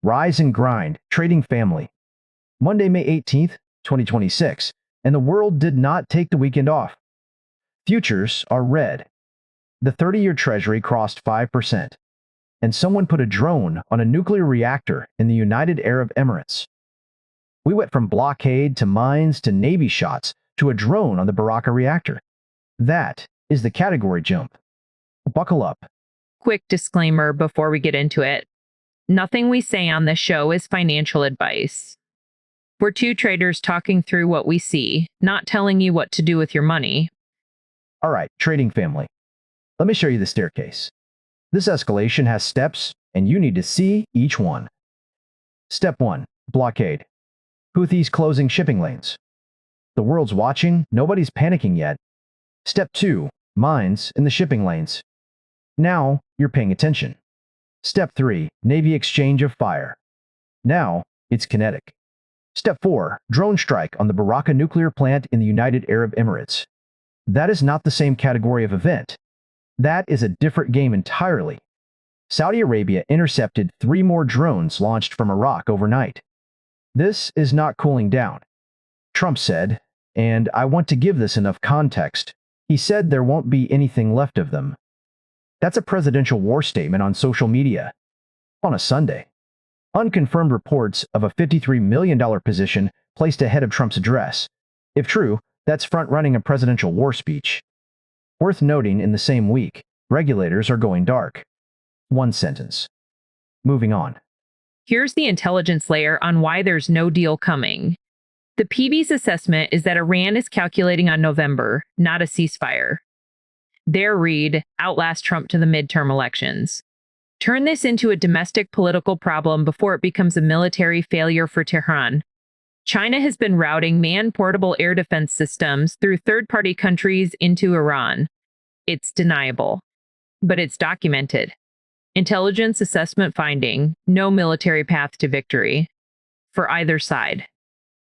Rise and grind, trading family. Monday, May 18th, 2026, and the world did not take the weekend off. Futures are red. The 30-year Treasury crossed 5%, and someone put a drone on a nuclear reactor in the United Arab Emirates. We went from blockade to mines to Navy shots to a drone on the Baraka reactor. That is the category jump. Buckle up. Quick disclaimer before we get into it. Nothing we say on this show is financial advice. We're two traders talking through what we see, not telling you what to do with your money. All right, trading family. Let me show you the staircase. This escalation has steps, and you need to see each one. Step 1. Blockade. Houthis closing shipping lanes. The world's watching, nobody's panicking yet. Step 2. Mines in the shipping lanes. Now, you're paying attention. Step 3. Navy exchange of fire. Now, it's kinetic. Step 4. Drone strike on the Baraka nuclear plant in the United Arab Emirates. That is not the same category of event. That is a different game entirely. Saudi Arabia intercepted 3 more drones launched from Iraq overnight. This is not cooling down. Trump said, and I want to give this enough context, he said there won't be anything left of them. That's a presidential war statement on social media. On a Sunday. Unconfirmed reports of a $53 million position placed ahead of Trump's address. If true, that's front-running a presidential war speech. Worth noting, in the same week, regulators are going dark. One sentence. Moving on. Here's the intelligence layer on why there's no deal coming. The PB's assessment is that Iran is calculating on November, not a ceasefire. Their read, outlast Trump to the midterm elections. Turn this into a domestic political problem before it becomes a military failure for Tehran. China has been routing man-portable air defense systems through third-party countries into Iran. It's deniable, but it's documented. Intelligence assessment finding, no military path to victory. For either side.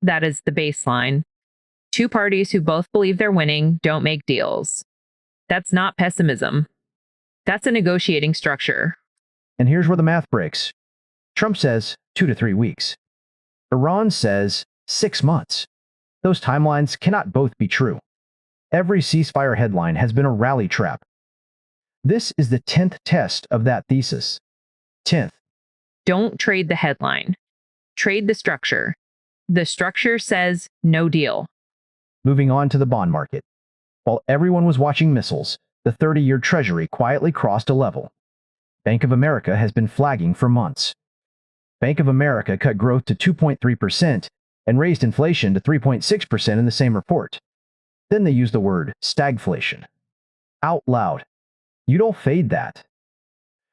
That is the baseline. Two parties who both believe they're winning don't make deals. That's not pessimism. That's a negotiating structure. And here's where the math breaks. Trump says 2 to 3 weeks. Iran says 6 months. Those timelines cannot both be true. Every ceasefire headline has been a rally trap. This is the 10th test of that thesis. 10th. Don't trade the headline. Trade the structure. The structure says no deal. Moving on to the bond market. While everyone was watching missiles, the 30-year Treasury quietly crossed a level. Bank of America has been flagging for months. Bank of America cut growth to 2.3% and raised inflation to 3.6% in the same report. Then they used the word stagflation. Out loud. You don't fade that.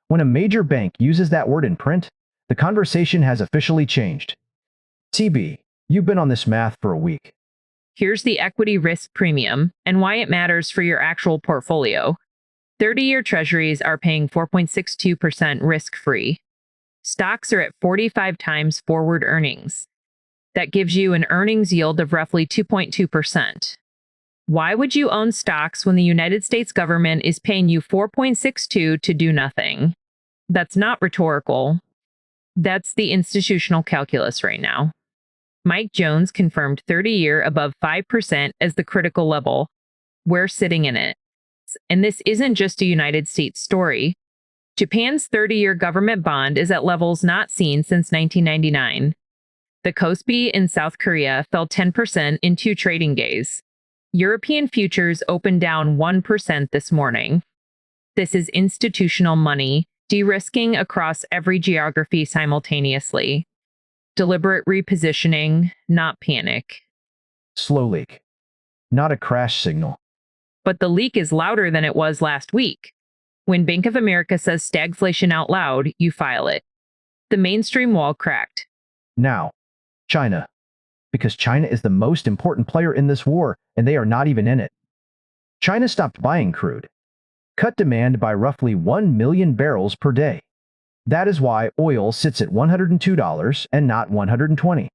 When a major bank uses that word in print, the conversation has officially changed. TB, you've been on this math for a week. Here's the equity risk premium and why it matters for your actual portfolio. 30-year treasuries are paying 4.62% risk-free. Stocks are at 45 times forward earnings. That gives you an earnings yield of roughly 2.2%. Why would you own stocks when the United States government is paying you 4.62 to do nothing? That's not rhetorical. That's the institutional calculus right now. Mike Jones confirmed 30-year above 5% as the critical level. We're sitting in it. And this isn't just a United States story. Japan's 30-year government bond is at levels not seen since 1999. The Kospi in South Korea fell 10% in 2 trading days. European futures opened down 1% this morning. This is institutional money, de-risking across every geography simultaneously. Deliberate repositioning, not panic. Slow leak. Not a crash signal. But the leak is louder than it was last week. When Bank of America says stagflation out loud, you file it. The mainstream wall cracked. Now, China. Because China is the most important player in this war, and they are not even in it. China stopped buying crude. Cut demand by roughly 1 million barrels per day. That is why oil sits at $102 and not $120.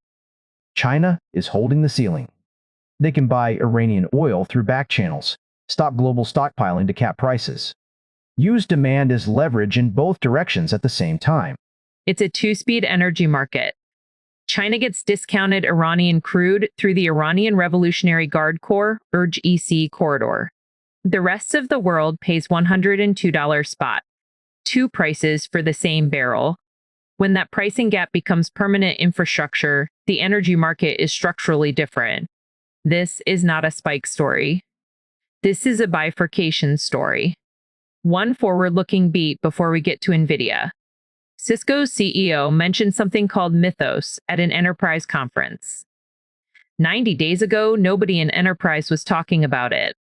China is holding the ceiling. They can buy Iranian oil through back channels, stop global stockpiling to cap prices. Use demand as leverage in both directions at the same time. It's a two-speed energy market. China gets discounted Iranian crude through the Iranian Revolutionary Guard Corps EC corridor. The rest of the world pays $102 spot, two prices for the same barrel. When that pricing gap becomes permanent infrastructure, the energy market is structurally different. This is not a spike story. This is a bifurcation story. One forward-looking beat before we get to NVIDIA. Cisco's CEO mentioned something called mythos at an enterprise conference. 90 days ago, nobody in enterprise was talking about it.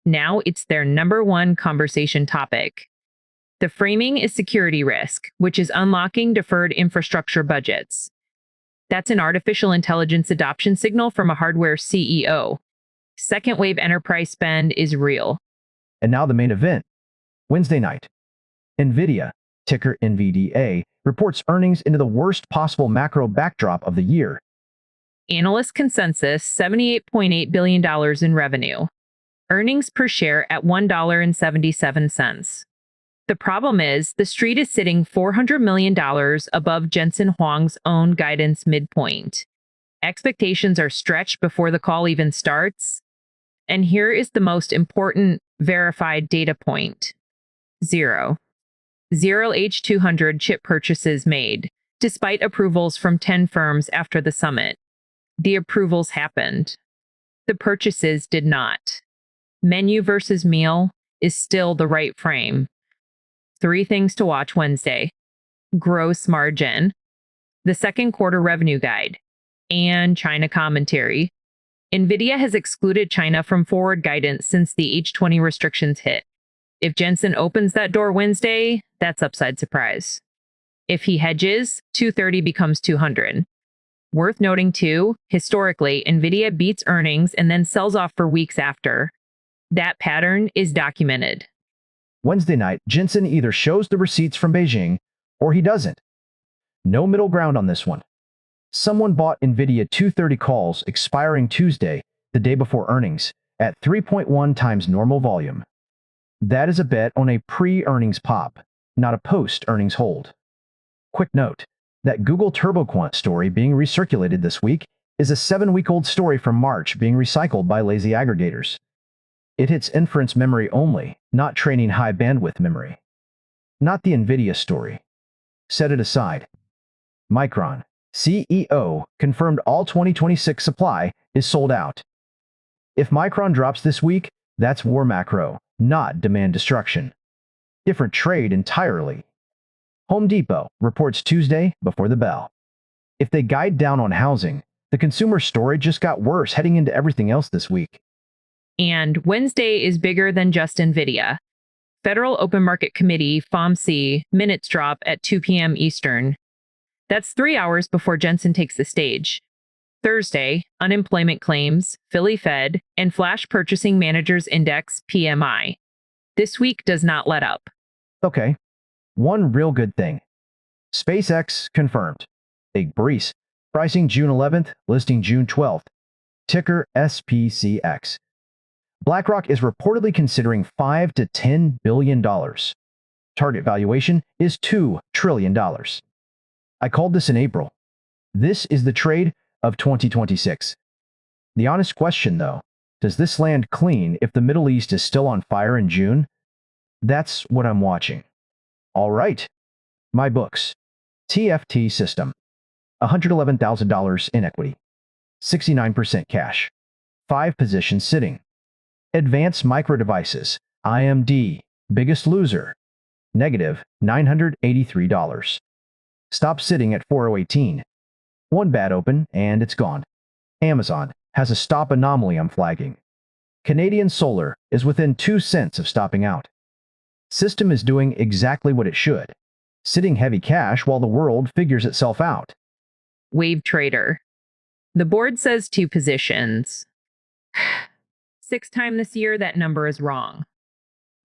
Now it's their number one conversation topic. The framing is security risk, which is unlocking deferred infrastructure budgets. That's an artificial intelligence adoption signal from a hardware CEO. Second wave enterprise spend is real. And now the main event. Wednesday night. NVIDIA, ticker NVDA, reports earnings into the worst possible macro backdrop of the year. Analyst consensus $78.8 billion in revenue. Earnings per share at $1.77. The problem is, the street is sitting $400 million above Jensen Huang's own guidance midpoint. Expectations are stretched before the call even starts. And here is the most important verified data point. Zero H200 chip purchases made, despite approvals from 10 firms after the summit. The approvals happened. The purchases did not. Menu versus meal is still the right frame. 3 things to watch Wednesday. Gross margin, the second quarter revenue guide, and China commentary. NVIDIA has excluded China from forward guidance since the H20 restrictions hit. If Jensen opens that door Wednesday, that's upside surprise. If he hedges, 230 becomes 200. Worth noting too, historically, NVIDIA beats earnings and then sells off for weeks after. That pattern is documented. Wednesday night, Jensen either shows the receipts from Beijing or he doesn't. No middle ground on this one. Someone bought NVIDIA 230 calls expiring Tuesday, the day before earnings, at 3.1 times normal volume. That is a bet on a pre-earnings pop, not a post-earnings hold. Quick note, that Google TurboQuant story being recirculated this week is a 7-week-old story from March being recycled by lazy aggregators. It hits inference memory only, not training high bandwidth memory. Not the NVIDIA story. Set it aside. Micron, CEO, confirmed all 2026 supply is sold out. If Micron drops this week, that's war macro, not demand destruction. Different trade entirely. Home Depot reports Tuesday before the bell. If they guide down on housing, the consumer story just got worse heading into everything else this week. And Wednesday is bigger than just NVIDIA. Federal Open Market Committee, FOMC, minutes drop at 2 p.m. Eastern. That's 3 hours before Jensen takes the stage. Thursday, unemployment claims, Philly Fed, and Flash Purchasing Managers Index, PMI. This week does not let up. Okay, one real good thing. SpaceX confirmed. Big breeze. Pricing June 11th, listing June 12th. Ticker SPCX. BlackRock is reportedly considering $5 to $10 billion. Target valuation is $2 trillion. I called this in April. This is the trade of 2026. The honest question, though, does this land clean if the Middle East is still on fire in June? That's what I'm watching. All right. My books. TFT system. $111,000 in equity. 69% cash. 5 positions sitting. Advanced Micro Devices, IMD, biggest loser, negative $983. Stop sitting at 4018. One bad open and it's gone. Amazon has a stop anomaly I'm flagging. Canadian Solar is within 2 cents of stopping out. System is doing exactly what it should, sitting heavy cash while the world figures itself out. Wave Trader. The board says 2 positions. 6th time this year, that number is wrong.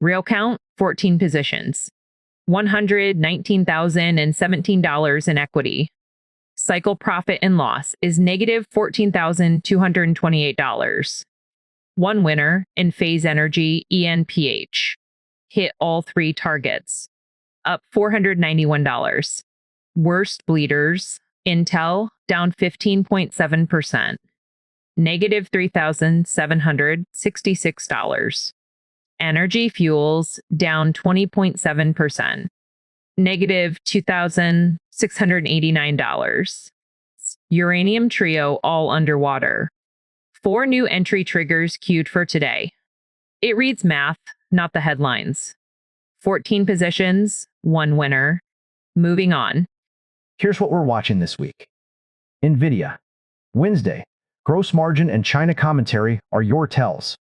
Real count, 14 positions. $119,017 in equity. Cycle profit and loss is negative $14,228. One winner in Phase Energy ENPH. Hit all 3 targets. Up $491. Worst bleeders, Intel down 15.7%, negative $3,766. Energy fuels down 20.7%, negative $2,689. Uranium trio all underwater. 4 new entry triggers queued for today. It reads math, not the headlines. 14 positions, 1 winner. Moving on. Here's what we're watching this week. NVDA Wednesday. Gross margin and China commentary are your tells.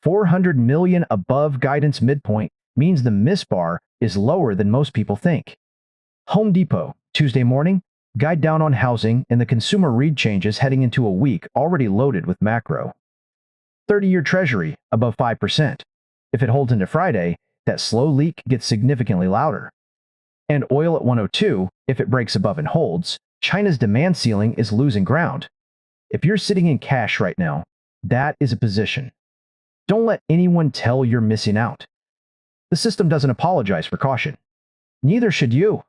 400 million above guidance midpoint means the miss bar is lower than most people think. Home Depot, Tuesday morning, guide down on housing and the consumer read changes heading into a week already loaded with macro. 30-year Treasury above 5%. If it holds into Friday, that slow leak gets significantly louder. And oil at 102, if it breaks above and holds, China's demand ceiling is losing ground. If you're sitting in cash right now, that is a position. Don't let anyone tell you're missing out. The system doesn't apologize for caution. Neither should you.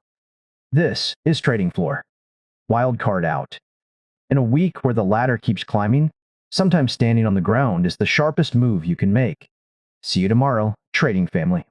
This is Trading Floor. Wild card out. In a week where the ladder keeps climbing, sometimes standing on the ground is the sharpest move you can make. See you tomorrow, trading family.